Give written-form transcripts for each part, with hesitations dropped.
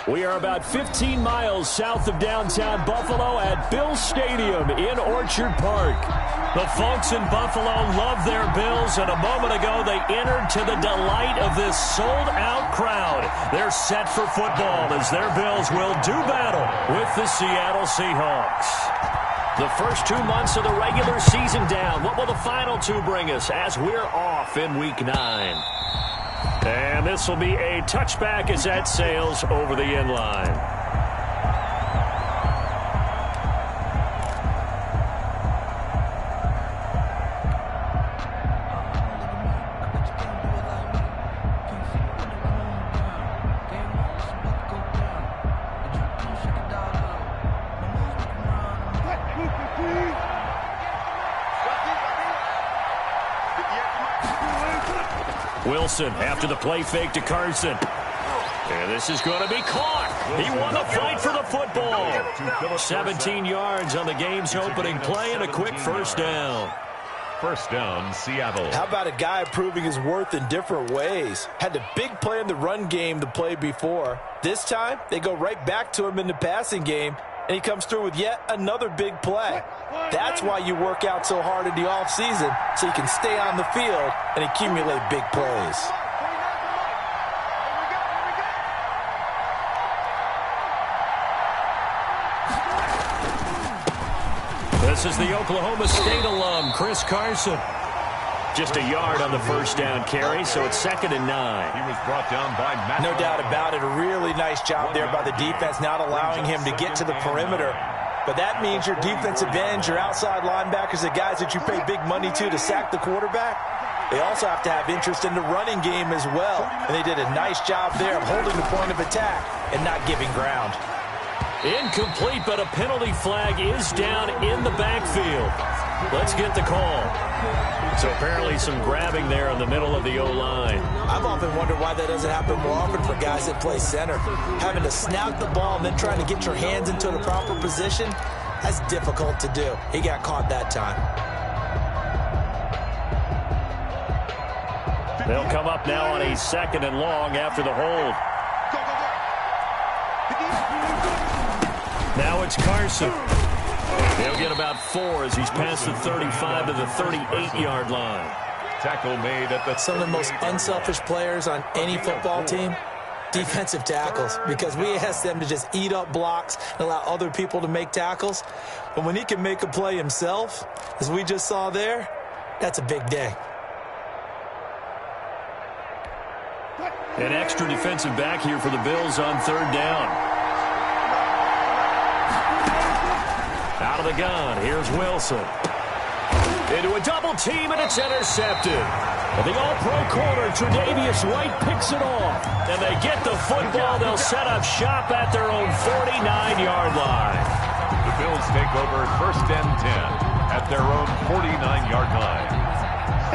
We are about 15 miles south of downtown Buffalo at Bills Stadium in Orchard Park. The folks in Buffalo love their Bills, and a moment ago they entered to the delight of this sold-out crowd. They're set for football as their Bills will do battle with the Seattle Seahawks. The first 2 months of the regular season down. What will the final 2 bring us as we're off in Week 9? And this will be a touchback as that sails over the end line. Wilson after the play fake to Carson. And this is going to be caught. He won the fight for the football. 17 yards on the game's opening play and a quick first down. First down, Seattle. How about a guy proving his worth in different ways? Had the big play in the run game to play before. This time, they go right back to him in the passing game, and he comes through with yet another big play. That's why you work out so hard in the offseason, so you can stay on the field and accumulate big plays. This is the Oklahoma State alum, Chris Carson. Just a yard on the first down carry, so it's 2nd and 9. He was brought down by Madden. No doubt about it. A really nice job there by the defense, not allowing him to get to the perimeter. But that means your defensive ends, your outside linebackers, the guys that you pay big money to sack the quarterback, they also have to have interest in the running game as well. And they did a nice job there of holding the point of attack and not giving ground. Incomplete, but a penalty flag is down in the backfield. Let's get the call. So apparently some grabbing there in the middle of the O-line. I've often wondered why that doesn't happen more often for guys that play center. Having to snout the ball and then trying to get your hands into the proper position, that's difficult to do. He got caught that time. They'll come up now on a 2nd and long after the hold. Now it's Carson. They'll get about 4 as he's past the 35 to the 38-yard line. Tackle made at the... Some of the most unselfish players on any football team, defensive tackles, because we ask them to just eat up blocks and allow other people to make tackles. But when he can make a play himself, as we just saw there, that's a big day. An extra defensive back here for the Bills on 3rd down. Out of the gun, here's Wilson. Into a double team, and it's intercepted. And the all-pro corner, Tre'Davious White, picks it off. And they get the football. They'll set up shop at their own 49-yard line. The Bills take over 1st and 10 at their own 49-yard line.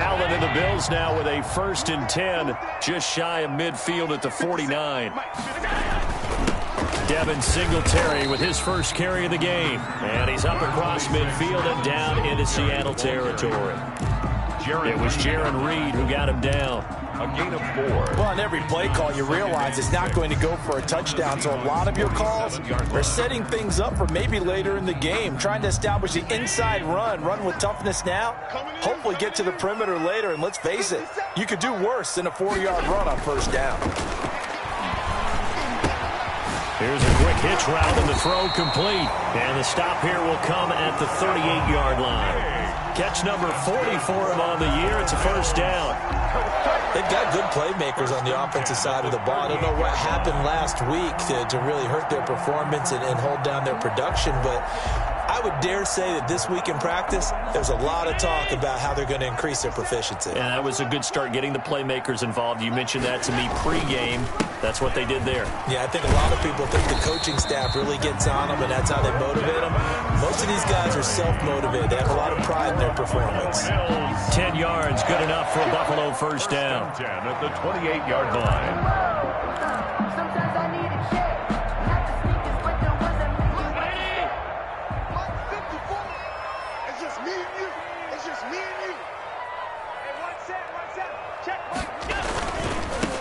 Allen and the Bills now with a 1st and 10, just shy of midfield at the 49. Devin Singletary with his first carry of the game. And he's up across midfield and down into Seattle territory. It was Jaron Reed who got him down. A gain of 4. Well, on every play call, you realize it's not going to go for a touchdown. So a lot of your calls are setting things up for maybe later in the game, trying to establish the inside run with toughness now, hopefully get to the perimeter later. And let's face it, you could do worse than a 40-yard run on 1st down. Here's a quick hitch route and the throw complete. And the stop here will come at the 38-yard line. Catch number 40 for him on the year. It's a 1st down. They've got good playmakers on the offensive side of the ball. I don't know what happened last week to really hurt their performance and hold down their production, but I would dare say that this week in practice, there's a lot of talk about how they're going to increase their proficiency. Yeah, that was a good start, getting the playmakers involved. You mentioned that to me pregame. That's what they did there. Yeah, I think a lot of people think the coaching staff really gets on them, and that's how they motivate them. Most of these guys are self-motivated. They have a lot of pride in their performance. 10 yards, good enough for a Buffalo 1st down. 10 at the 28-yard line.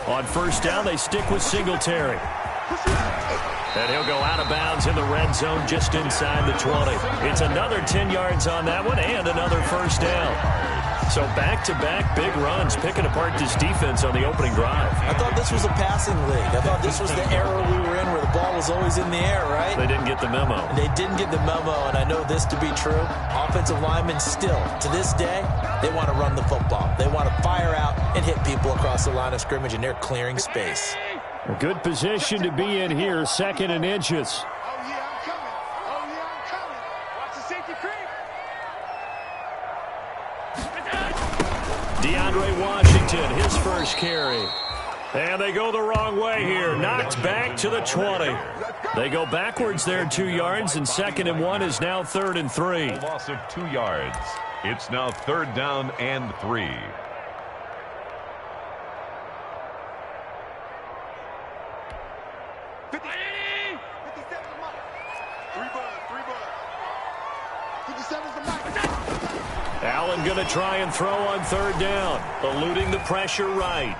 On 1st down, they stick with Singletary. And he'll go out of bounds in the red zone just inside the 20. It's another 10 yards on that one and another first down. So back-to-back big runs, picking apart this defense on the opening drive. I thought this was a passing league. I thought this was the era we were in where the ball was always in the air, right? They didn't get the memo. And they didn't get the memo, and I know this to be true. Offensive linemen still, to this day, they want to run the football. They want to fire out and hit people across the line of scrimmage, and they're clearing space. A good position to be in here, 2nd and inches. DeAndre Washington, his first carry. And they go the wrong way here. Knocked back to the 20. They go backwards there 2 yards, and 2nd and 1 is now 3rd and 3. Loss of 2 yards. It's now 3rd down and 3. Allen going to try and throw on 3rd down, eluding the pressure right.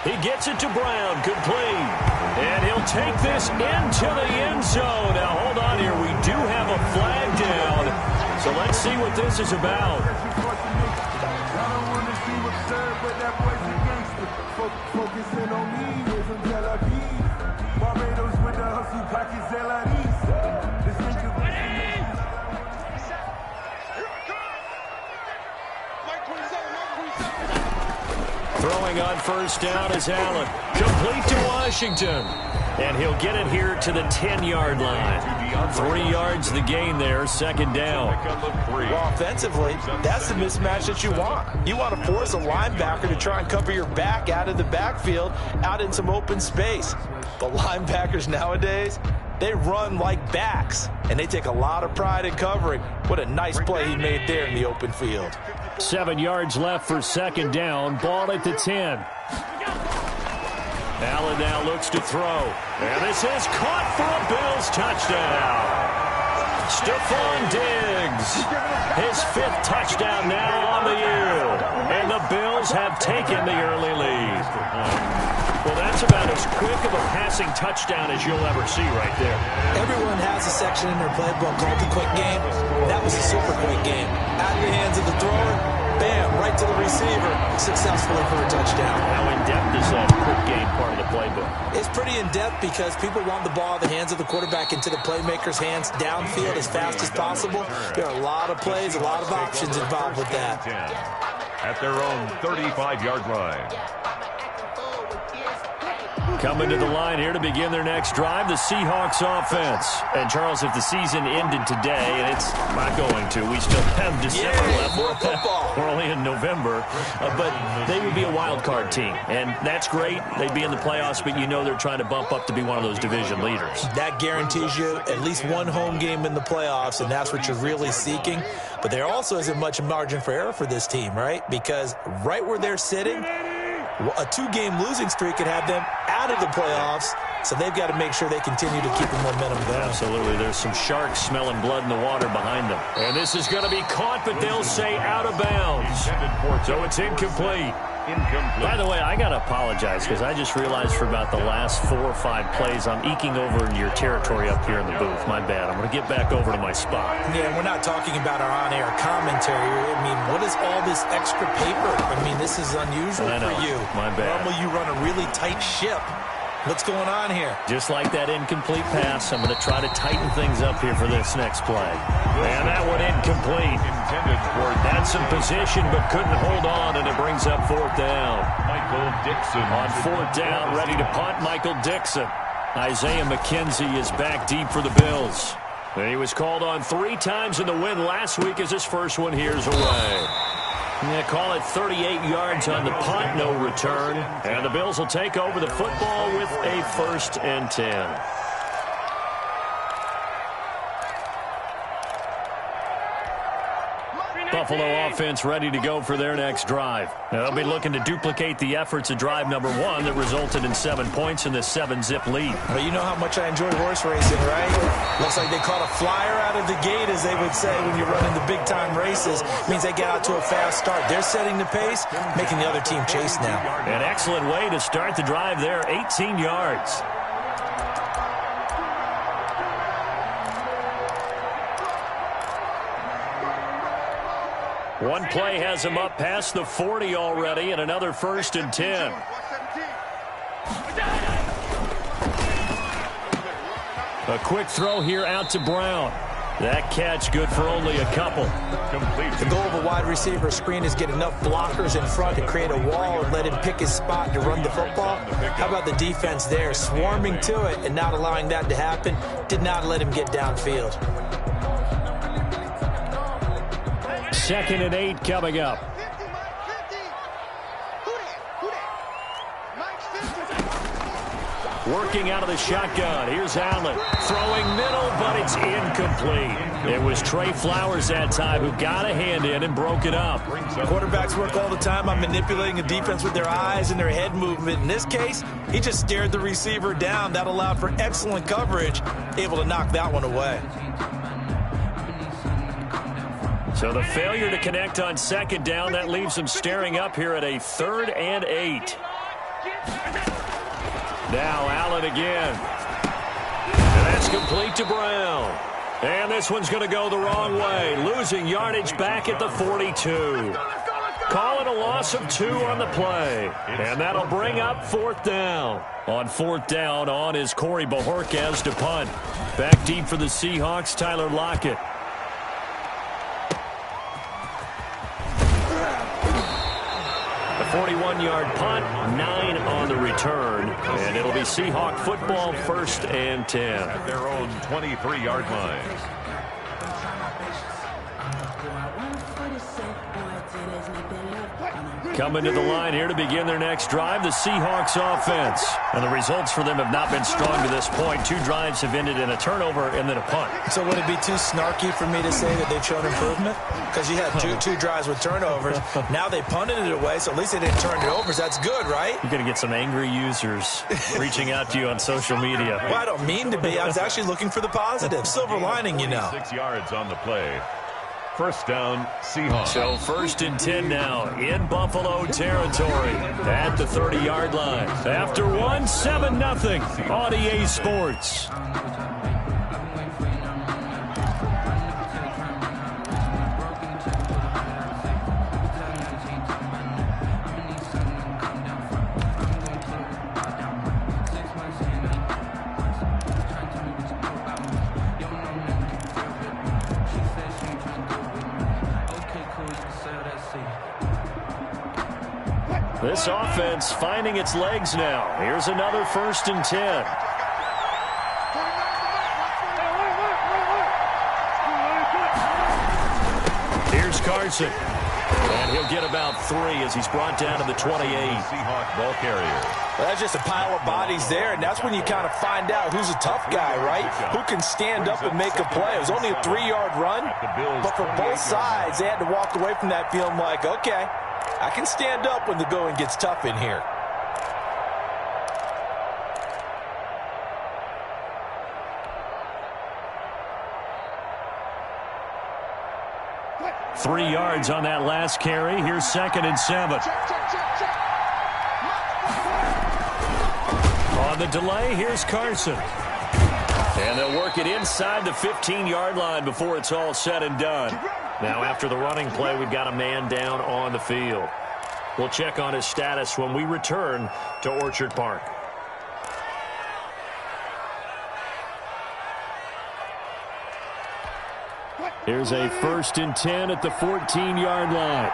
He gets it to Brown, complete. And he'll take this into the end zone. Now, hold on here. We do have a flag down. So let's see what this is about. Throwing on 1st down is Allen. Complete to Washington. And he'll get it here to the 10-yard line. 3 yards the gain there, 2nd down. Well, offensively, that's the mismatch that you want. You want to force a linebacker to try and cover your back out of the backfield, out in some open space. The linebackers nowadays, they run like backs, and they take a lot of pride in covering. What a nice play he made there in the open field. 7 yards left for 2nd down. Ball at the 10. Allen now looks to throw. And this is caught for a Bills touchdown. Stephon Diggs, his 5th touchdown now on the year. And the Bills have taken the early lead. Well, that's about as quick of a passing touchdown as you'll ever see right there. Everyone has a section in their playbook called the quick game. That was a super quick game. Out of the hands of the thrower, bam, right to the receiver, successfully for a touchdown. How in-depth is that quick game part of the playbook? It's pretty in-depth because people want the ball in the hands of the quarterback into the playmaker's hands downfield as fast as possible. There are a lot of plays, a lot of options involved with that. At their own 35-yard line. Coming to the line here to begin their next drive, the Seahawks offense. And, Charles, if the season ended today, and it's not going to, we still have December left. More football. We're only in November. But they would be a wild card team. And that's great. They'd be in the playoffs, but you know they're trying to bump up to be one of those division leaders. That guarantees you at least one home game in the playoffs, and that's what you're really seeking. But there also isn't much margin for error for this team, right? Because right where they're sitting, a 2-game losing streak could have them out of the playoffs, so they've got to make sure they continue to keep the momentum going. Absolutely. There's some sharks smelling blood in the water behind them. And this is going to be caught, but they'll say out of bounds. So it's incomplete. By the way, I got to apologize because I just realized for about the last 4 or 5 plays, I'm eking over into your territory up here in the booth. My bad. I'm going to get back over to my spot. Yeah, we're not talking about our on-air commentary. I mean, what is all this extra paper? I mean, this is unusual for you. My bad. Normally you run a really tight ship. What's going on here? Just like that incomplete pass, I'm going to try to tighten things up here for this next play. And that one incomplete. Had some position but couldn't hold on, and it brings up 4th down. Michael Dixon. On 4th down, ready to punt, Michael Dixon. Isaiah McKenzie is back deep for the Bills. And he was called on 3 times in the win last week as his first one here's away. Yeah, call it 38 yards on the punt, no return. And the Bills will take over the football with a 1st and 10. Buffalo offense ready to go for their next drive. Now, they'll be looking to duplicate the efforts of drive number 1 that resulted in 7 points in this 7-zip lead. Well, you know how much I enjoy horse racing, right? Looks like they caught a flyer out of the gate, as they would say when you're running the big-time races. It means they get out to a fast start. They're setting the pace, making the other team chase now. An excellent way to start the drive there, 18 yards. One play has him up past the 40 already, and another 1st and 10. A quick throw here out to Brown. That catch good for only a couple. The goal of a wide receiver screen is get enough blockers in front to create a wall and let him pick his spot to run the football. How about the defense there, swarming to it and not allowing that to happen? Did not let him get downfield. 2nd and 8 coming up. Working out of the shotgun. Here's Allen. Throwing middle, but it's incomplete. It was Trey Flowers that time who got a hand in and broke it up. Quarterbacks work all the time on manipulating a defense with their eyes and their head movement. In this case, he just stared the receiver down. That allowed for excellent coverage, able to knock that one away. So the failure to connect on 2nd down, that leaves him staring up here at a 3rd and 8. Now Allen again. And that's complete to Brown. And this one's going to go the wrong way. Losing yardage back at the 42. Call it a loss of 2 on the play. And that'll bring up 4th down. On 4th down, on is Corey Bojorquez to punt. Back deep for the Seahawks, Tyler Lockett. A 41-yard punt, 9 on the return, and it'll be Seahawk football, 1st and 10. At their own 23-yard line. Coming to the line here to begin their next drive, the Seahawks offense. And the results for them have not been strong to this point. 2 drives have ended in a turnover and then a punt. So would it be too snarky for me to say that they've shown improvement? Because you had two drives with turnovers. Now they punted it away, so at least they didn't turn it over. So that's good, right? You're going to get some angry users reaching out to you on social media. Well, I don't mean to be. I was actually looking for the positive. Silver lining, you know. 6 yards on the play. 1st down, Seahawks. So 1st and 10 now in Buffalo territory at the 30-yard line. After 1, 7-0 on EA Sports. This offense finding its legs now. Here's another 1st and 10. Here's Carson. And he'll get about 3 as he's brought down to the 28. Seahawk ball carrier. Well, that's just a pile of bodies there, and that's when you kind of find out who's a tough guy, right? Who can stand up and make a play. It was only a 3-yard run, but for both sides, they had to walk away from that feeling like, okay, I can stand up when the going gets tough in here. Three yards on that last carry. Here's 2nd and 7. On the delay, here's Carson. And they'll work it inside the 15-yard line before it's all said and done. Now, after the running play, we've got a man down on the field. We'll check on his status when we return to Orchard Park. Here's a 1st and 10 at the 14-yard line.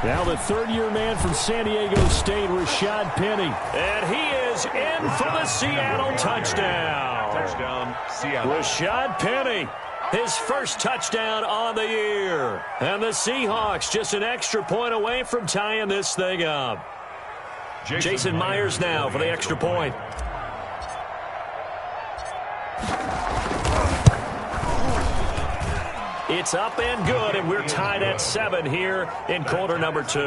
Now the third-year man from San Diego State, Rashad Penny. And he is in for the Seattle touchdown. Touchdown, Seattle. Rashad Penny, his first touchdown on the year. And the Seahawks just an extra point away from tying this thing up. Jason Myers now for the extra point. It's up and good, and we're tied at 7 here in quarter number 2.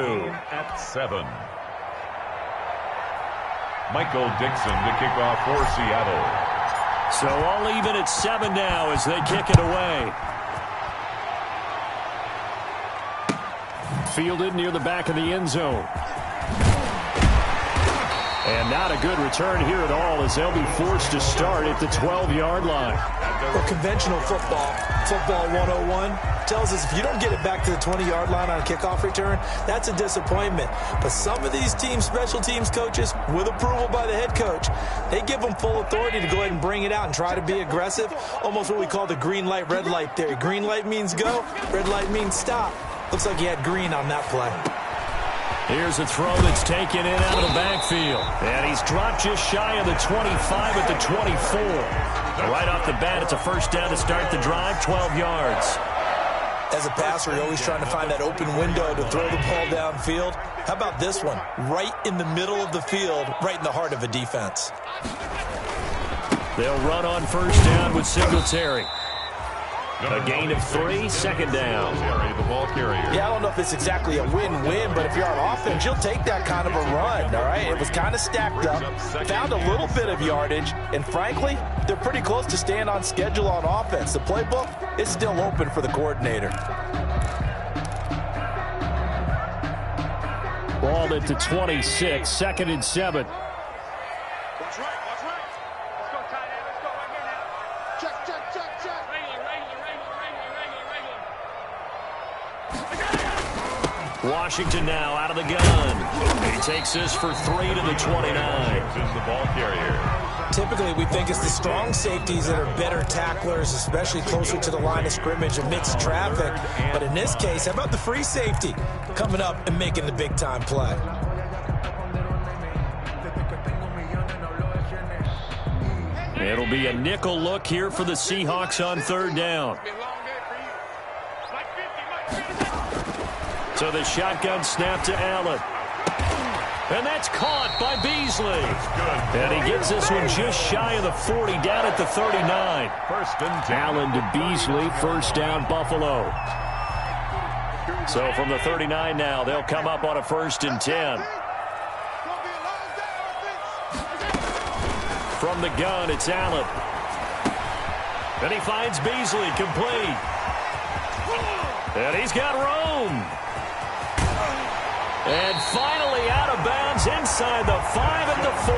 At 7. Michael Dixon to kick off for Seattle. So all even at 7 now as they kick it away. Fielded near the back of the end zone. And not a good return here at all, as they'll be forced to start at the 12-yard line. Well, conventional football 101, tells us if you don't get it back to the 20-yard line on a kickoff return, that's a disappointment. But some of these teams, special teams coaches, with approval by the head coach, they give them full authority to go ahead and bring it out and try to be aggressive, almost what we call the green light, red light theory. Green light means go, red light means stop. Looks like he had green on that play. Here's a throw that's taken in out of the backfield. And he's dropped just shy of the 25 at the 24. Right off the bat, it's a first down to start the drive, 12 yards. As a passer, you're always trying to find that open window to throw the ball downfield. How about this one? Right in the middle of the field, right in the heart of a defense. They'll run on first down with Singletary. A gain of 3, second down. The ball carrier. Yeah, I don't know if it's exactly a win-win, but if you're on offense, you'll take that kind of a run, all right? It was kind of stacked up, found a little bit of yardage, and frankly, they're pretty close to staying on schedule on offense. The playbook is still open for the coordinator. Ball at the 26, second and 7. Washington now out of the gun. He takes this for 3 to the 29. Is the ball carrier. Typically, we think it's the strong safeties that are better tacklers, especially closer to the line of scrimmage amidst traffic. But in this case, how about the free safety coming up and making the big-time play? It'll be a nickel look here for the Seahawks on third down. So the shotgun snap to Allen. And that's caught by Beasley. And he gets this one just shy of the 40, down at the 39. First and 10. Allen to Beasley, first down Buffalo. So from the 39 now, they'll come up on a first and 10. From the gun, it's Allen. And he finds Beasley, complete. And he's got room. And finally out of bounds inside the 5 and the 4.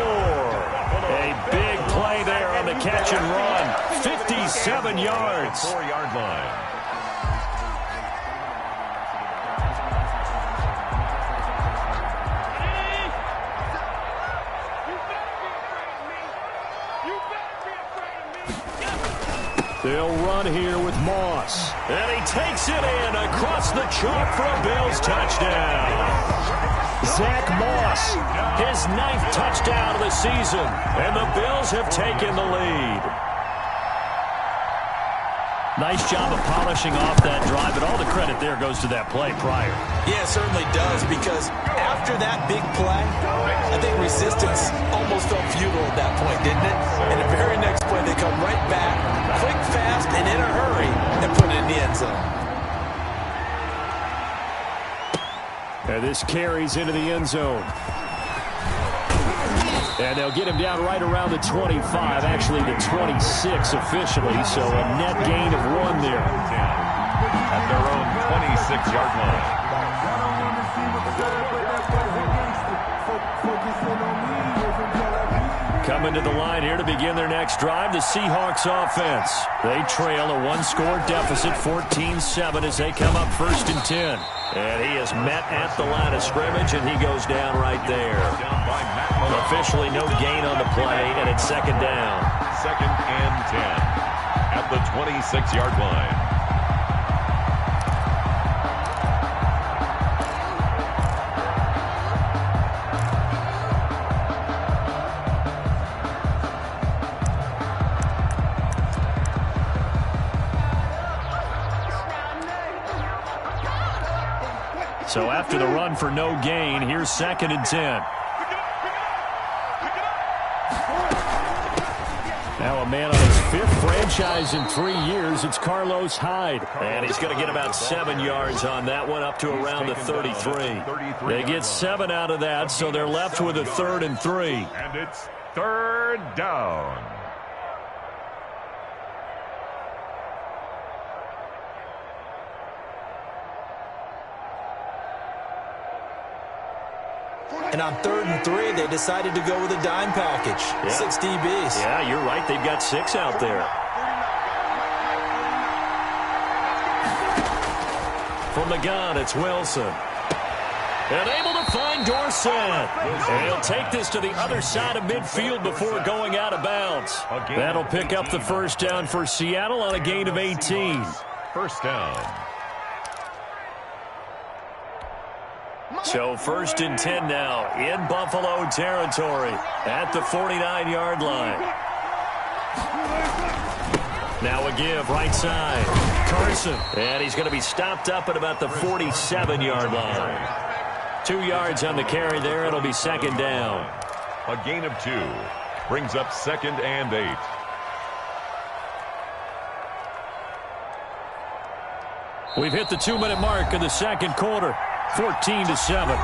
A big play there on the catch and run. 57 yards. 4-yard line. They'll run here with Moss. And he takes it in across the chalk for a Bills touchdown. Zach Moss, his 9th touchdown of the season. And the Bills have taken the lead. Nice job of polishing off that drive, but all the credit there goes to that play prior. Yeah, it certainly does, because after that big play, I think resistance almost felt futile at that point, didn't it? And the very next play, they come right back, quick, fast, and in a hurry, and put it in the end zone. And this carries into the end zone. And they'll get him down right around the 25, actually the 26 officially, so a net gain of 1 there. At their own 26-yard line. Coming to the line here to begin their next drive, the Seahawks offense. They trail a 1-score deficit, 14-7, as they come up first and 10. And he is met at the line of scrimmage, and he goes down right there. Officially no gain on the play, and it's second down. Second and 10 at the 26-yard line. So after the run for no gain, here's second and 10. Now a man on his 5th franchise in 3 years. It's Carlos Hyde. And he's going to get about 7 yards on that one, up to around the 33. They get 7 out of that, so they're left with a 3rd and 3. And it's third down. And on 3rd and 3, they decided to go with a dime package. Yeah. 6 DBs. Yeah, you're right. They've got 6 out there. From the gun, it's Wilson. And able to find Dorsett. And he'll take this to the other side of midfield before going out of bounds. That'll pick up the first down for Seattle on a gain of 18. First down. So 1st and 10 now in Buffalo territory at the 49-yard line. Now a give right side. Carson. And he's going to be stopped up at about the 47-yard line. 2 yards on the carry there. It'll be 2nd down. A gain of 2. Brings up 2nd and 8. We've hit the 2-minute mark in the 2nd quarter. 14-7.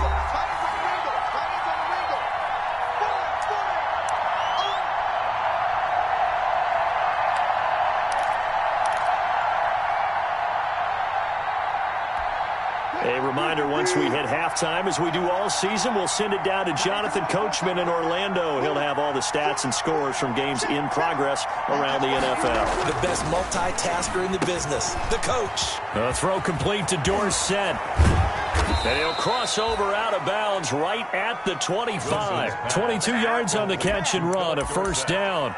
A reminder, once we hit halftime, as we do all season, we'll send it down to Jonathan Coachman in Orlando. He'll have all the stats and scores from games in progress around the NFL. The best multitasker in the business, the coach. A throw complete to Dorsett. And he'll cross over out of bounds right at the 25. 22 yards on the catch and run, a first down.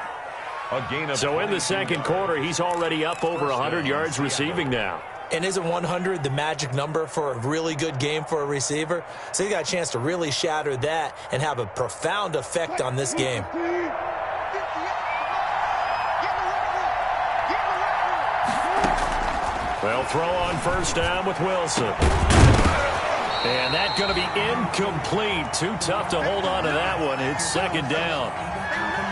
So in the 2nd quarter, he's already up over 100 yards receiving now. And isn't 100 the magic number for a really good game for a receiver? So he got a chance to really shatter that and have a profound effect on this game. Well, throw on first down with Wilson. And that's going to be incomplete. Too tough to hold on to that one. It's 2nd down.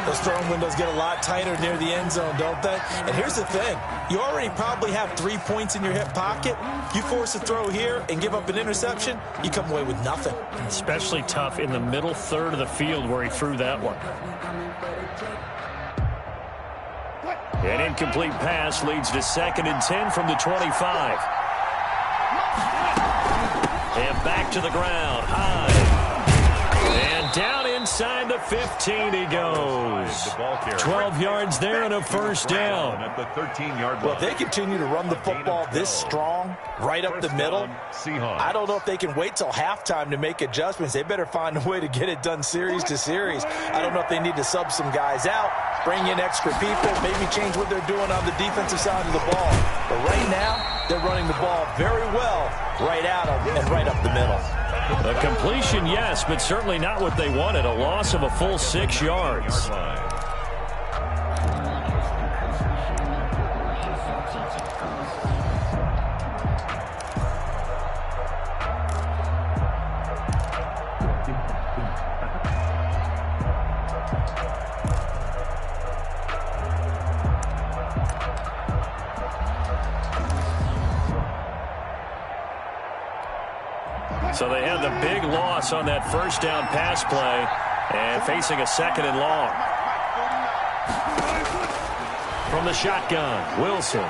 Those throwing windows get a lot tighter near the end zone, don't they? And here's the thing. You already probably have 3 points in your hip pocket. You force a throw here and give up an interception, you come away with nothing. Especially tough in the middle third of the field where he threw that one. An incomplete pass leads to 2nd and 10 from the 25. And back to the ground, high. And down inside the 15 he goes. 12 yards there and a first down. At the 13-yard line. Well, if they continue to run the football this strong, right up the middle, I don't know if they can wait till halftime to make adjustments. They better find a way to get it done series to series. I don't know if they need to sub some guys out, bring in extra people, maybe change what they're doing on the defensive side of the ball. But right now, they're running the ball very well right at them and right up the middle. A completion, yes, but certainly not what they wanted. A loss of a full 6 yards. So they had the big loss on that first down pass play and facing a 2nd and long. From the shotgun, Wilson.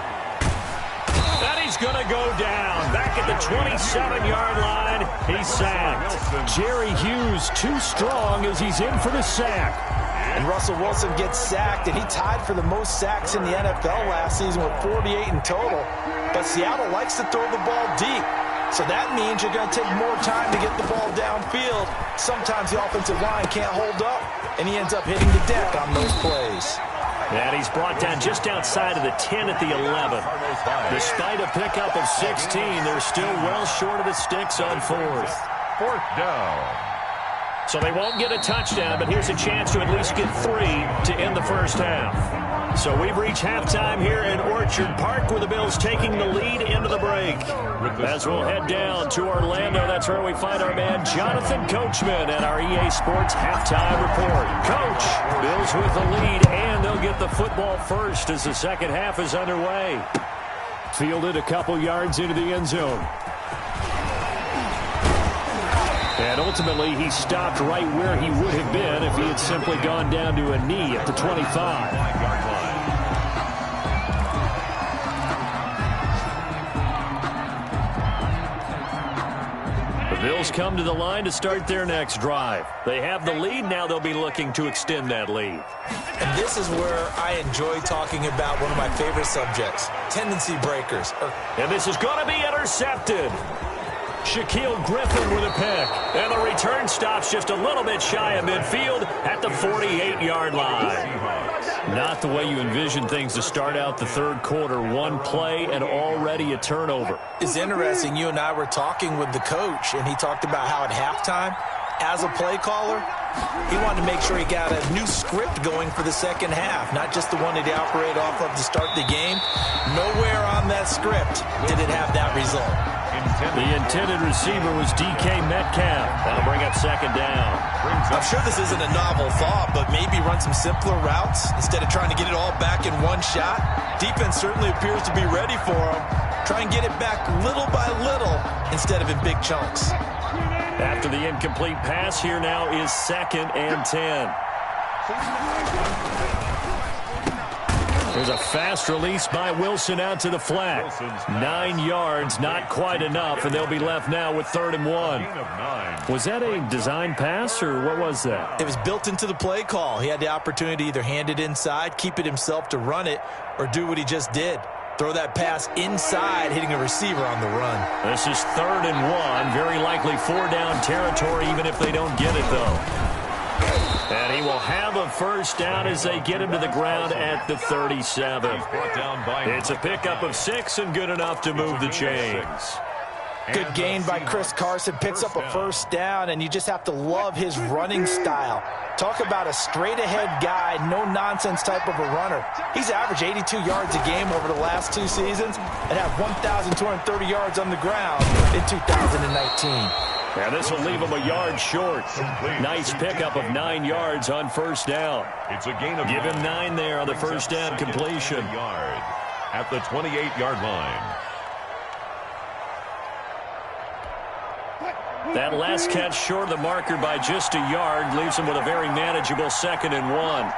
And he's going to go down. Back at the 27-yard line, he's sacked. Jerry Hughes too strong as he's in for the sack. And Russell Wilson gets sacked, and he tied for the most sacks in the NFL last season with 48 in total. But Seattle likes to throw the ball deep. So that means you're going to take more time to get the ball downfield. Sometimes the offensive line can't hold up, and he ends up hitting the deck on those plays. And he's brought down just outside of the 10 at the 11. Despite a pickup of 16, they're still well short of the sticks on 4th. 4th down. So they won't get a touchdown, but here's a chance to at least get 3 to end the first half. So we've reached halftime here in Orchard Park with the Bills taking the lead into the break. As we'll head down to Orlando, that's where we find our man Jonathan Coachman at our EA Sports Halftime Report. Coach, Bills with the lead, and they'll get the football first as the second half is underway. Fielded a couple yards into the end zone. And ultimately, he stopped right where he would have been if he had simply gone down to a knee at the 25. The Bills Buffaloes come to the line to start their next drive. They have the lead. Now they'll be looking to extend that lead. And this is where I enjoy talking about one of my favorite subjects, tendency breakers. And this is going to be intercepted. Shaquille Griffin with a pick. And the return stops just a little bit shy of midfield at the 48-yard line. Not the way you envision things to start out the third quarter. One play and already a turnover. It's interesting. You and I were talking with the coach, and he talked about how at halftime, as a play caller, he wanted to make sure he got a new script going for the second half, not just the one that he operated off of to start the game. Nowhere on that script did it have that result. The intended receiver was DK Metcalf. That'll bring up second down. I'm sure this isn't a novel thought, but maybe run some simpler routes instead of trying to get it all back in one shot. Defense certainly appears to be ready for him. Try and get it back little by little instead of in big chunks. After the incomplete pass, here now is 2nd and 10. There's a fast release by Wilson out to the flat. 9 yards, not quite enough, and they'll be left now with 3rd and 1. Was that a design pass, or what was that? It was built into the play call. He had the opportunity to either hand it inside, keep it himself to run it, or do what he just did. Throw that pass inside, hitting a receiver on the run. This is 3rd and 1. Very likely 4-down territory, even if they don't get it, though. And he will have a first down as they get him to the ground at the 37. It's a pickup of 6 and good enough to move the chains. Good gain by Chris Carson. Picks up a first down, and you just have to love his running style. Talk about a straight-ahead guy, no-nonsense type of a runner. He's averaged 82 yards a game over the last 2 seasons and have 1,230 yards on the ground in 2019. And this will leave him a yard short. Nice pickup of 9 yards on first down. It's a gain of Give him 9 there on the first down completion. At the 28-yard line. That last catch short of the marker by just a yard leaves him with a very manageable 2nd and 1.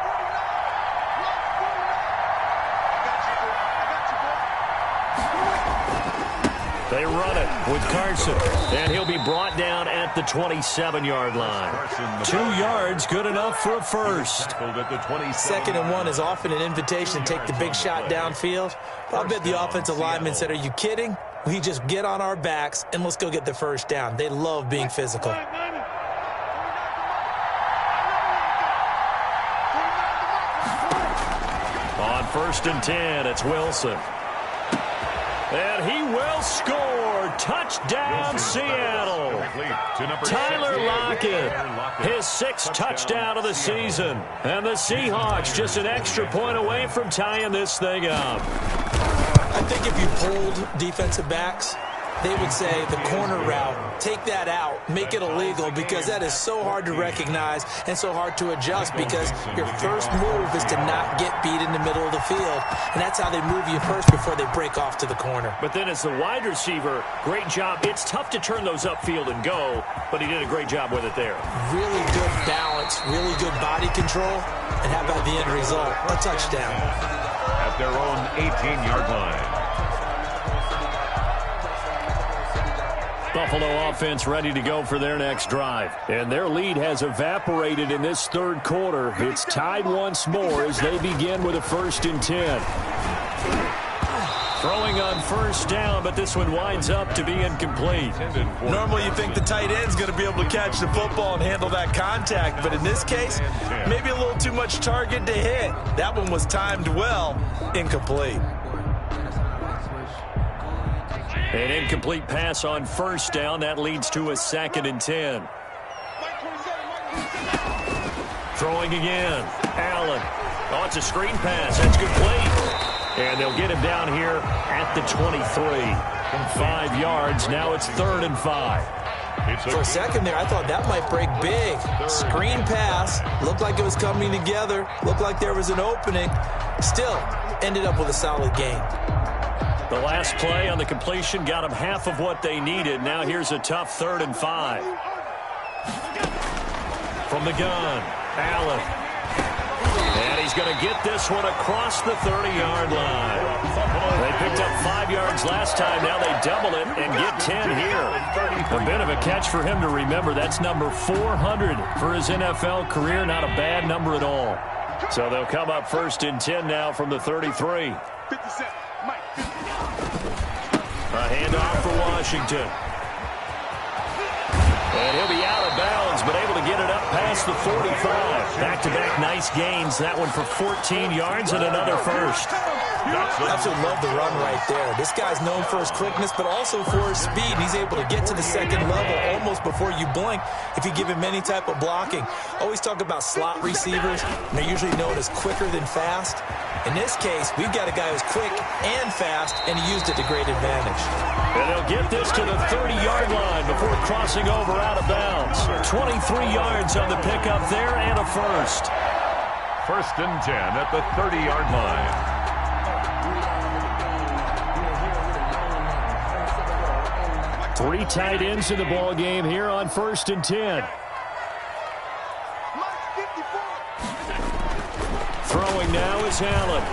They run it with Carson, and he'll be brought down at the 27-yard line. 2 yards, good enough for a first. 2nd and 1 is often an invitation to take the big shot downfield. I'll bet the offensive lineman said, "Are you kidding? We just get on our backs and let's go get the first down." They love being physical. On 1st and 10, it's Wilson. And he will score. Touchdown, Seattle. Tyler Lockett, his 6th touchdown of the season. And the Seahawks just an extra point away from tying this thing up. I think if you polled defensive backs, they would say the corner route, take that out, make it illegal, because that is so hard to recognize and so hard to adjust, because your first move is to not get beat in the middle of the field. And that's how they move you first before they break off to the corner. But then as the wide receiver, great job. It's tough to turn those upfield and go, but he did a great job with it there. Really good balance, really good body control. And how about the end result? A touchdown. At their own 18-yard line. Buffalo offense ready to go for their next drive. And their lead has evaporated in this third quarter. It's tied once more as they begin with a 1st and 10. Throwing on first down, but this one winds up to be incomplete. Normally you think the tight end's going to be able to catch the football and handle that contact, but in this case, maybe a little too much target to hit. That one was timed well, incomplete. An incomplete pass on first down. That leads to a 2nd and 10. Throwing again. Allen. Oh, it's a screen pass. That's complete. And they'll get him down here at the 23. 5 yards. Now it's 3rd and 5. For a second there, I thought that might break big. Screen pass. Looked like it was coming together. Looked like there was an opening. Still, ended up with a solid gain. The last play on the completion got them half of what they needed. Now here's a tough 3rd and 5. From the gun, Allen. And he's going to get this one across the 30-yard line. They picked up 5 5 yards last time. Now they double it and get 10 here. A bit of a catch for him to remember. That's number 400 for his NFL career. Not a bad number at all. So they'll come up 1st and 10 now from the 33. A handoff for Washington. And he'll be out of bounds, but able to get it up past the 45. Back-to-back nice gains. That one for 14 yards and another first. Absolutely love the run right there. This guy's known for his quickness, but also for his speed. He's able to get to the second level almost before you blink if you give him any type of blocking. Always talk about slot receivers, and they're usually known as quicker than fast. In this case, we've got a guy who's quick and fast, and he used it to great advantage. And they'll get this to the 30-yard line before crossing over out of bounds. 23 yards on the pickup there and a first. 1st and 10 at the 30-yard line. Three tight ends in the ball game here on 1st and 10. Throwing now is Allen.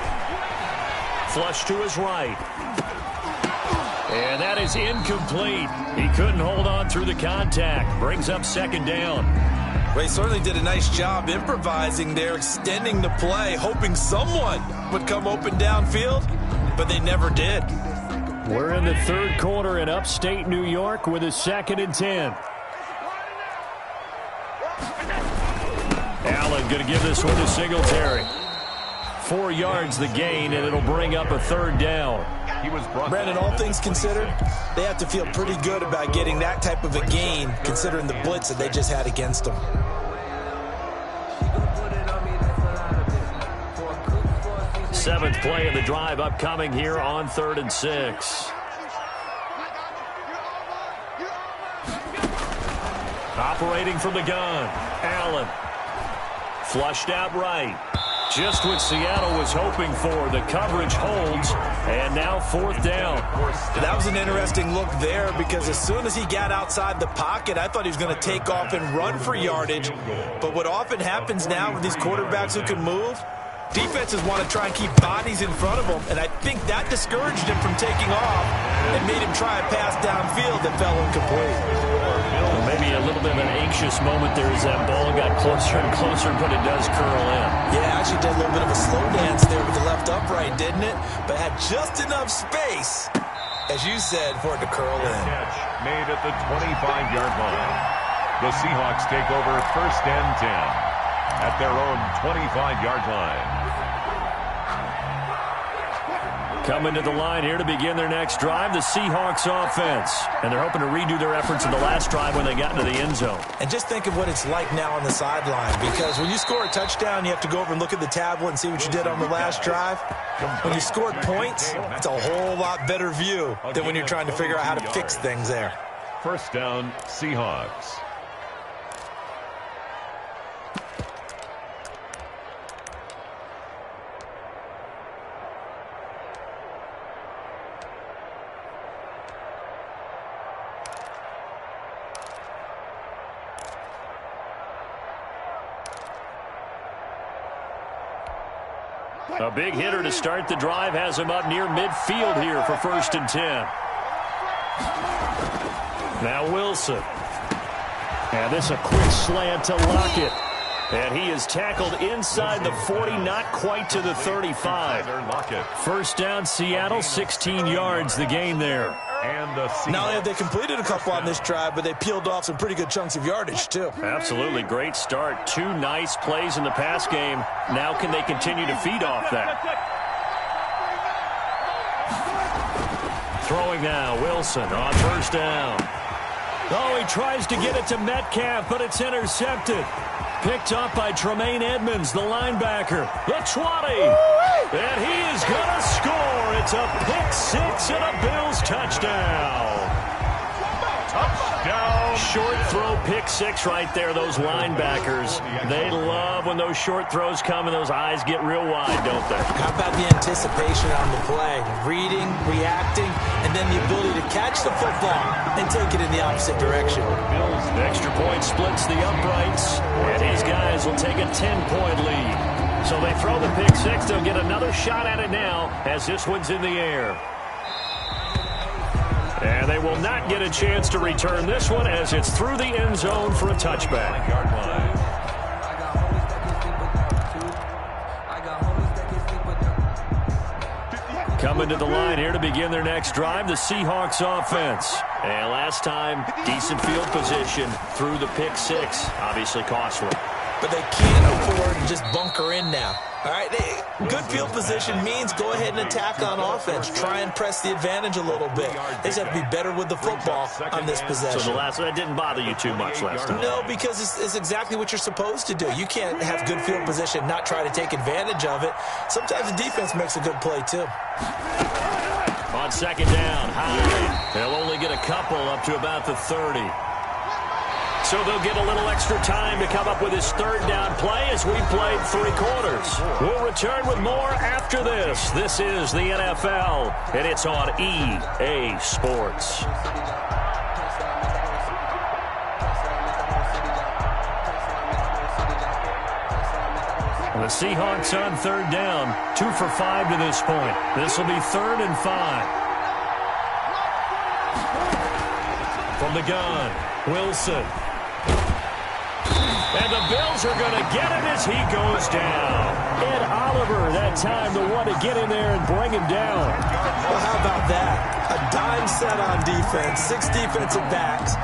Flush to his right. And that is incomplete. He couldn't hold on through the contact. Brings up 2nd down. Well, he certainly did a nice job improvising there, extending the play, hoping someone would come open downfield, but they never did. We're in the 3rd quarter in upstate New York with a 2nd and 10. Allen going to give this one to Singletary. 4 yards the gain, and it'll bring up a 3rd down. Brandon, all things considered, they have to feel pretty good about getting that type of a gain, considering the blitz that they just had against them. Seventh play of the drive upcoming here on 3rd and 6. Operating from the gun, Allen. Flushed out right. Just what Seattle was hoping for. The coverage holds, and now 4th down. That was an interesting look there because as soon as he got outside the pocket, I thought he was going to take off and run for yardage. But what often happens now with these quarterbacks who can move, defenses want to try and keep bodies in front of them, and I think that discouraged him from taking off and made him try a pass downfield that fell incomplete. Maybe a little bit of an anxious moment there as that ball got closer and closer, but it does curl in. Yeah, actually did a little bit of a slow dance there with the left upright, didn't it? But had just enough space, as you said, for it to curl in. Catch made at the 25-yard line. The Seahawks take over 1st and 10 at their own 25-yard line. Coming to the line here to begin their next drive, the Seahawks offense. And they're hoping to redo their efforts in the last drive when they got into the end zone. And just think of what it's like now on the sideline, because when you score a touchdown, you have to go over and look at the tablet and see what you did on the last drive. When you scored points, it's a whole lot better view than when you're trying to figure out how to fix things there. 1st down, Seahawks. A big hitter to start the drive has him up near midfield here for 1st and 10. Now Wilson. And this a quick slant to Lockett. And he is tackled inside the 40, not quite to the 35. 1st down, Seattle, 16 yards the gain there. And the not only have they completed a couple on this drive, but they peeled off some pretty good chunks of yardage, too. Absolutely. Great start. 2 nice plays in the pass game. Now can they continue to feed off that? Throwing now, Wilson on 1st down. Oh, he tries to get it to Metcalf, but it's intercepted. Picked up by Tremaine Edmonds, the linebacker. The 20. And he is going to score. It's a pick 6 and a Bills touchdown. Touchdown. Short throw, pick 6 right there. Those linebackers, they love when those short throws come and those eyes get real wide, don't they? How about the anticipation on the play? Reading, reacting, and then the ability to catch the football and take it in the opposite direction. The extra point splits the uprights, and these guys will take a 10-point lead. So they throw the pick 6. They'll get another shot at it now as this one's in the air. And they will not get a chance to return this one as it's through the end zone for a touchback. Yard line. Coming to the line here to begin their next drive, the Seahawks offense. And last time, decent field position through the pick six. Obviously costly. But they can't afford to just bunker in now. All right, good field position means go ahead and attack on offense. Try and press the advantage a little bit. They just have to be better with the football on this possession. So that didn't bother you too much last time? No, because it's exactly what you're supposed to do. You can't have good field position, not try to take advantage of it. Sometimes the defense makes a good play, too. On second down, high. They'll only get a couple up to about the 30. So they'll get a little extra time to come up with his third down play as we played 3 quarters. We'll return with more after this. This is the NFL, and it's on EA Sports. The Seahawks on third down, 2 for 5 to this point. This will be 3rd and 5. From the gun, Wilson. And the Bills are going to get him as he goes down. Ed Oliver, that time, the one to get in there and bring him down. Well, how about that? A dime set on defense, 6 defensive backs.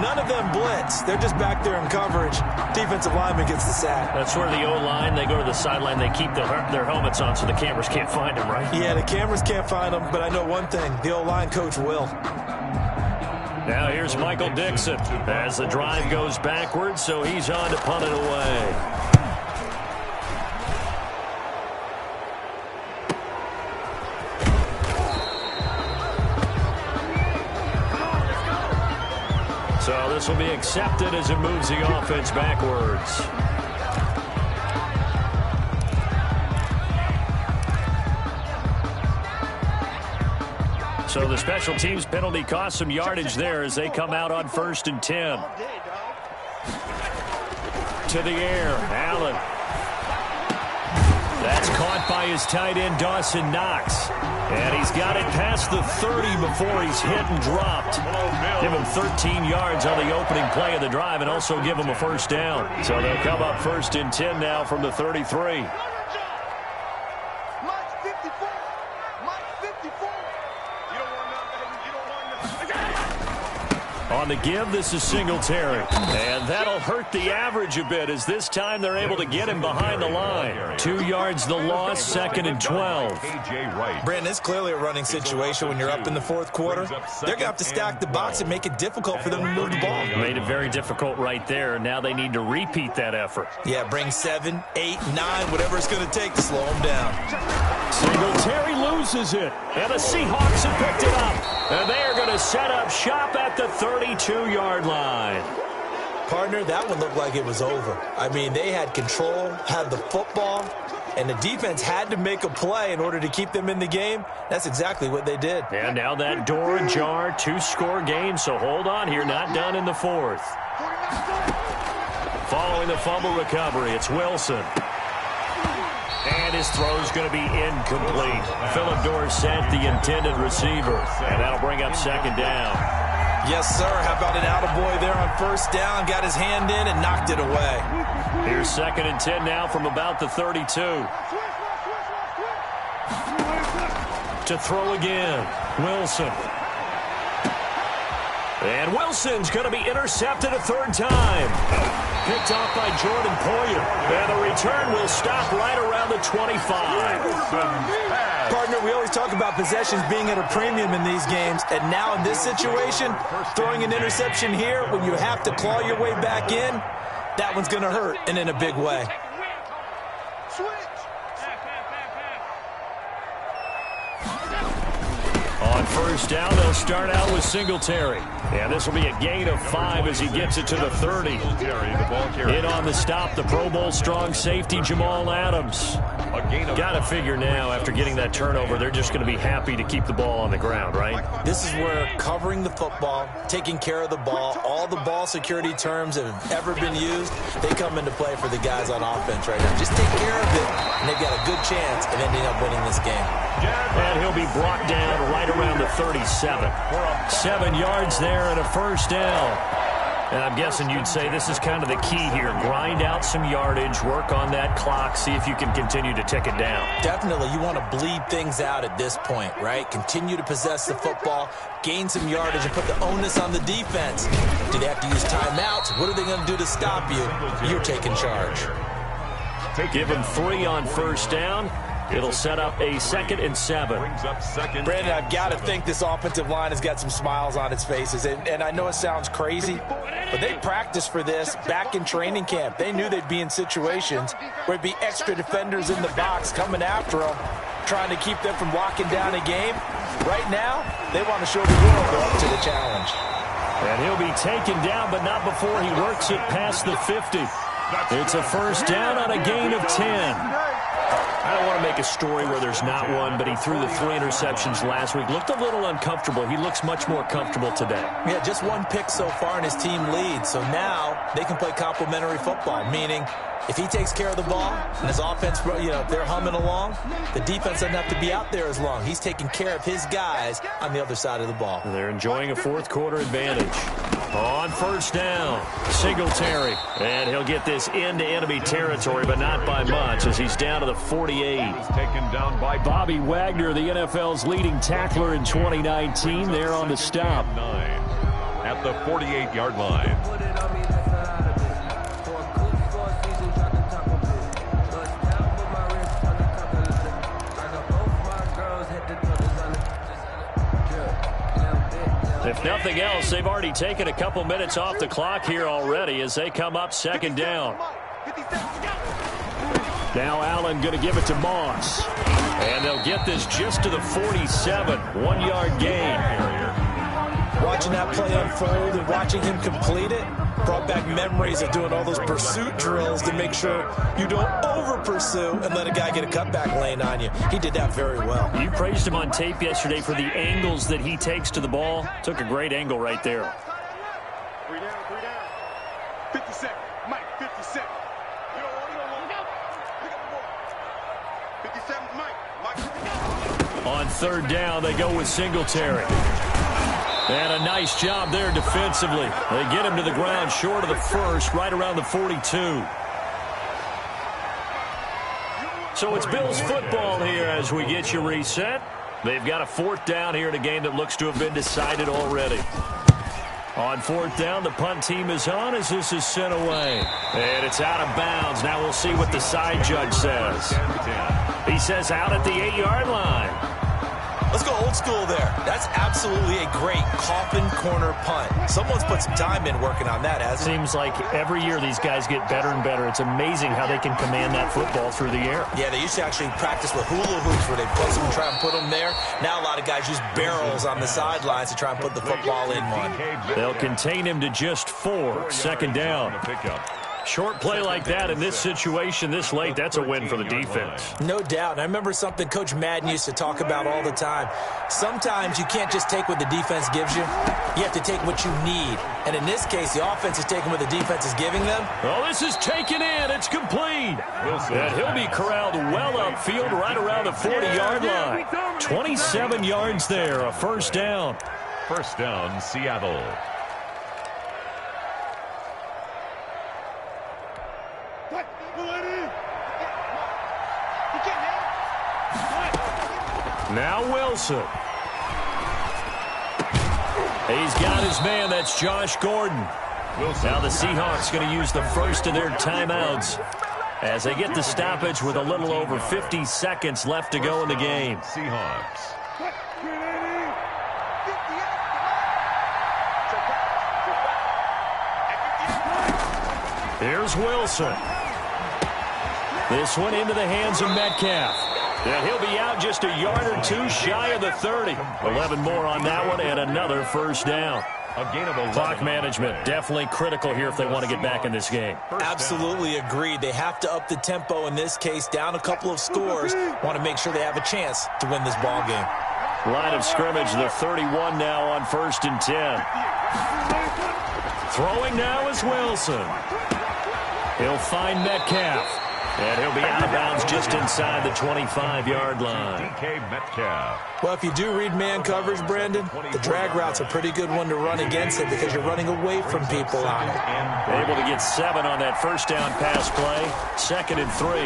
None of them blitz. They're just back there in coverage. Defensive lineman gets the sack. That's where the O-line, they go to the sideline, they keep their helmets on so the cameras can't find them, right? Yeah, the cameras can't find them, but I know one thing. The O-line coach will. Now here's Michael Dixon as the drive goes backwards, so he's on to punt it away. So this will be accepted as it moves the offense backwards. So the special teams penalty cost some yardage there as they come out on 1st and 10. To the air, Allen. That's caught by his tight end, Dawson Knox. And he's got it past the 30 before he's hit and dropped. Give him 13 yards on the opening play of the drive and also give him a first down. So they'll come up 1st and 10 now from the 33. On the give, this is Singletary. And that'll hurt the average a bit as this time they're able to get him behind the line. 2 yards the loss, 2nd and 12. Brandon, it's clearly a running situation when you're up in the 4th quarter. They're going to have to stack the box and make it difficult for them to move the ball. Made it very difficult right there. Now they need to repeat that effort. Yeah, bring 7, 8, 9, whatever it's going to take to slow them down. Singletary loses it. And the Seahawks have picked it up. And they are going to set up shop at the 32-yard line. Partner, that one looked like it was over. I mean, they had control, had the football, and the defense had to make a play in order to keep them in the game. That's exactly what they did. And now that door ajar, 2-score game, so hold on here, not done in the 4th. Following the fumble recovery, it's Wilson. And his throw's going to be incomplete. Philip Dorsett, the intended receiver. And that'll bring up 2nd down. Yes, sir. How about an attaboy there on 1st down? Got his hand in and knocked it away. Here's 2nd and 10 now from about the 32. To throw again, Wilson. And Wilson's going to be intercepted a 3rd time. Picked off by Jordan Poyer. And the return will stop right around the 25. Partner, we always talk about possessions being at a premium in these games. And now in this situation, throwing an interception here when you have to claw your way back in, that one's going to hurt, and in a big way. On 1st down, they'll start out with Singletary. And this will be a gain of 5 as he gets it to the 30. In on the stop, the Pro Bowl strong safety, Jamal Adams. Got to figure now, after getting that turnover, they're just going to be happy to keep the ball on the ground, right? This is where covering the football, taking care of the ball, all the ball security terms that have ever been used, they come into play for the guys on offense right now. Just take care of it, and they've got a good chance of ending up winning this game. And he'll be brought down right right around the 37. 7 yards there and a first down. And I'm guessing you'd say this is kind of the key here. Grind out some yardage, work on that clock, see if you can continue to tick it down. Definitely, you want to bleed things out at this point, right? Continue to possess the football, gain some yardage, and put the onus on the defense. Do they have to use timeouts? What are they going to do to stop you? You're taking charge. Give them 3 on first down. It'll set up a 2nd and 7. Brandon, I've got to think this offensive line has got some smiles on its faces. And I know it sounds crazy, but they practiced for this back in training camp. They knew they'd be in situations where there'd be extra defenders in the box coming after them, trying to keep them from locking down a game. Right now, they want to show the world they're up to the challenge. And he'll be taken down, but not before he works it past the 50. It's a first down on a gain of 10. I don't want to make a story where there's not one, but he threw the 3 interceptions last week. Looked a little uncomfortable. He looks much more comfortable today. Yeah, just 1 pick so far and his team leads. So now they can play complementary football, meaning if he takes care of the ball and his offense, they're humming along, the defense doesn't have to be out there as long. He's taking care of his guys on the other side of the ball. They're enjoying a 4th quarter advantage. On first down, Singletary. And he'll get this into enemy territory, but not by much as he's down to the 48. He's taken down by Bobby Wagner, the NFL's leading tackler in 2019. There on the stop. 9 at the 48-yard line. If nothing else, they've already taken a couple minutes off the clock here already as they come up 2nd down. Now Allen going to give it to Moss. And they'll get this just to the 47. 1-yard gain. Watching that play unfold and watching him complete it brought back memories of doing all those pursuit drills to make sure you don't over-pursue and let a guy get a cutback lane on you. He did that very well. You praised him on tape yesterday for the angles that he takes to the ball. Took a great angle right there. 3 down. 50 seconds. Mike, 50 seconds. You don't want to pick up the ball. 57, Mike. On 3rd down, they go with Singletary. And a nice job there defensively. They get him to the ground short of the 1st, right around the 42. So it's Bills football here as we get you reset. They've got a 4th down here in a game that looks to have been decided already. On 4th down, the punt team is on as this is sent away. And it's out of bounds. Now we'll see what the side judge says. He says out at the 8-yard line. Let's go old school there. That's absolutely a great coffin corner punt. Someone's put some time in working on that, hasn't it? Seems like every year these guys get better and better. It's amazing how they can command that football through the air. Yeah, they used to actually practice with hula hoops where they place them and try and put them there. Now a lot of guys use barrels on the sidelines to try and put the football in one. They'll contain him to just 4. 2nd down. Short play like that in this situation this late, that's a win for the defense. No doubt. And I remember something Coach Madden used to talk about all the time. Sometimes you can't just take what the defense gives you. You have to take what you need. And in this case, the offense is taking what the defense is giving them. Oh, this is taken in. It's complete. And he'll be corralled well upfield right around the 40-yard line. 27 yards there, a first down. First down, Seattle. Now Wilson. He's got his man. That's Josh Gordon. Now the Seahawks going to use the first of their timeouts as they get the stoppage with a little over 50 seconds left to go in the game. Seahawks. Here's Wilson. This one into the hands of Metcalf. And he'll be out just a yard or 2 shy of the 30. 11 more on that one and another first down. A gain of 11. Clock management definitely critical here if they want to get back in this game. Absolutely agreed. They have to up the tempo in this case, down a couple of scores. Want to make sure they have a chance to win this ball game. Line of scrimmage, the 31 now on 1st and 10. Throwing now is Wilson. He'll find Metcalf. And he'll be out of bounds just inside the 25-yard line. DK Metcalf. Well, if you do read man coverage, Brandon, the drag route's a pretty good one to run against it because you're running away from people on it. Able to get 7 on that first down pass play. 2nd and 3.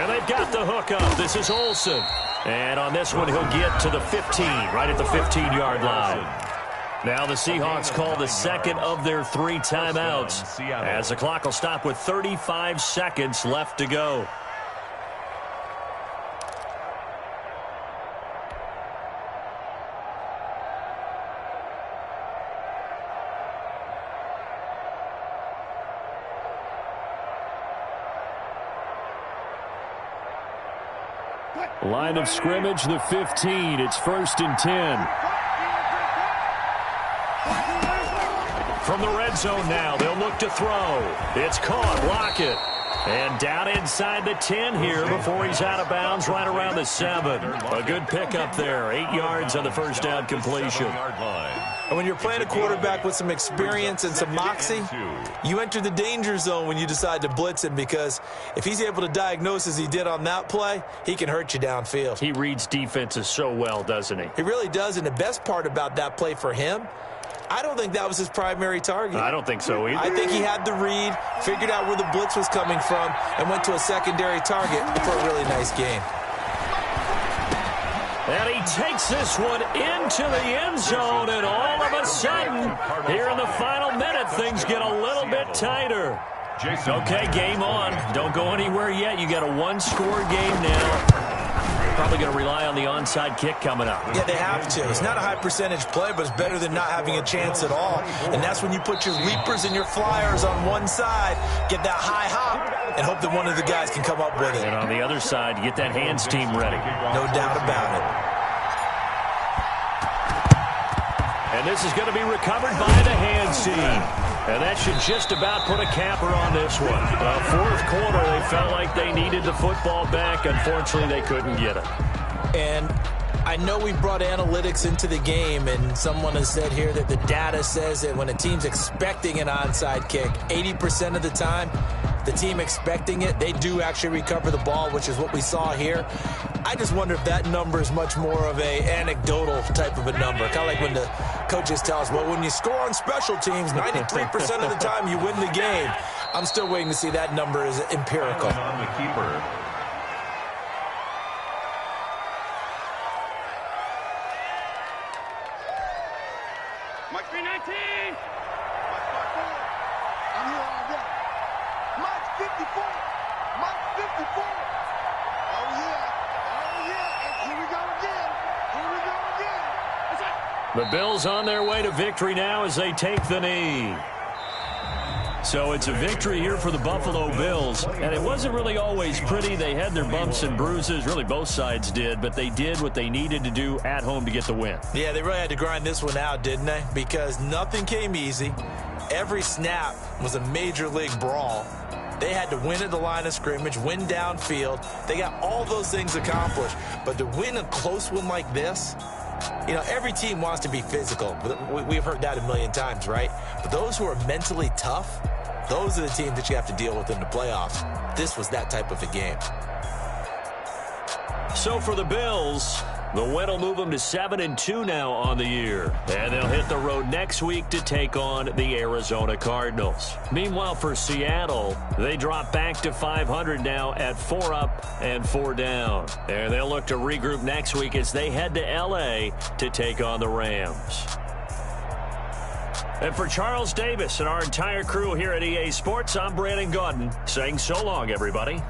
And they've got the hook up. This is Olsen. And on this one, he'll get to the 15, right at the 15-yard line. Now the Seahawks call the second of their 3 timeouts as the clock will stop with 35 seconds left to go. Line of scrimmage, the 15. It's 1st and 10. From the red zone now, they'll look to throw. It's caught. Lockett. And down inside the 10 here before he's out of bounds right around the 7. A good pickup there. 8 yards on the first down completion. And when you're playing a quarterback with some experience and some moxie, you enter the danger zone when you decide to blitz him, because if he's able to diagnose as he did on that play, he can hurt you downfield. He reads defenses so well, doesn't he? He really does, and the best part about that play for him, I don't think that was his primary target. I don't think so either. I think he had the read, figured out where the blitz was coming from, and went to a secondary target for a really nice game. And he takes this one into the end zone, and all of a sudden, here in the final minute, things get a little bit tighter. Okay, game on. Don't go anywhere yet. You got a 1-score game now. Probably going to rely on the onside kick coming up. Yeah, they have to. It's not a high percentage play, but it's better than not having a chance at all. And that's when you put your leapers and your flyers on one side, get that high hop, and hope that one of the guys can come up with it. And on the other side, get that hands team ready. No doubt about it. And this is going to be recovered by the hands team. And that should just about put a capper on this one. Fourth quarter, they felt like they needed the football back. Unfortunately, they couldn't get it. And I know we brought analytics into the game, and someone has said here that the data says that when a team's expecting an onside kick, 80% of the time, the team expecting it, they do actually recover the ball, which is what we saw here. I just wonder if that number is much more of a anecdotal type of a number. Kind of like when the coaches tell us, well, when you score on special teams, 93% of the time you win the game. I'm still waiting to see that number is empirical. On the keeper. Mike 319. Mike 54. I'm here all day. Mike 54. Mike 54. Oh, yeah. Oh, yeah. And here we go again. Here we go again. The Bills on their way to victory now as they take the knee. So it's a victory here for the Buffalo Bills. And it wasn't really always pretty. They had their bumps and bruises. Really, both sides did. But they did what they needed to do at home to get the win. Yeah, they really had to grind this one out, didn't they? Because nothing came easy. Every snap was a major league brawl. They had to win at the line of scrimmage, win downfield. They got all those things accomplished. But to win a close one like this, you know, every team wants to be physical. We've heard that a million times, right? But those who are mentally tough, those are the teams that you have to deal with in the playoffs. This was that type of a game. So for the Bills, the win will move them to 7-2 now on the year. And they'll hit the road next week to take on the Arizona Cardinals. Meanwhile, for Seattle, they drop back to 500 now at 4 up and 4 down. And they'll look to regroup next week as they head to L.A. to take on the Rams. And for Charles Davis and our entire crew here at EA Sports, I'm Brandon Gaudin saying so long, everybody.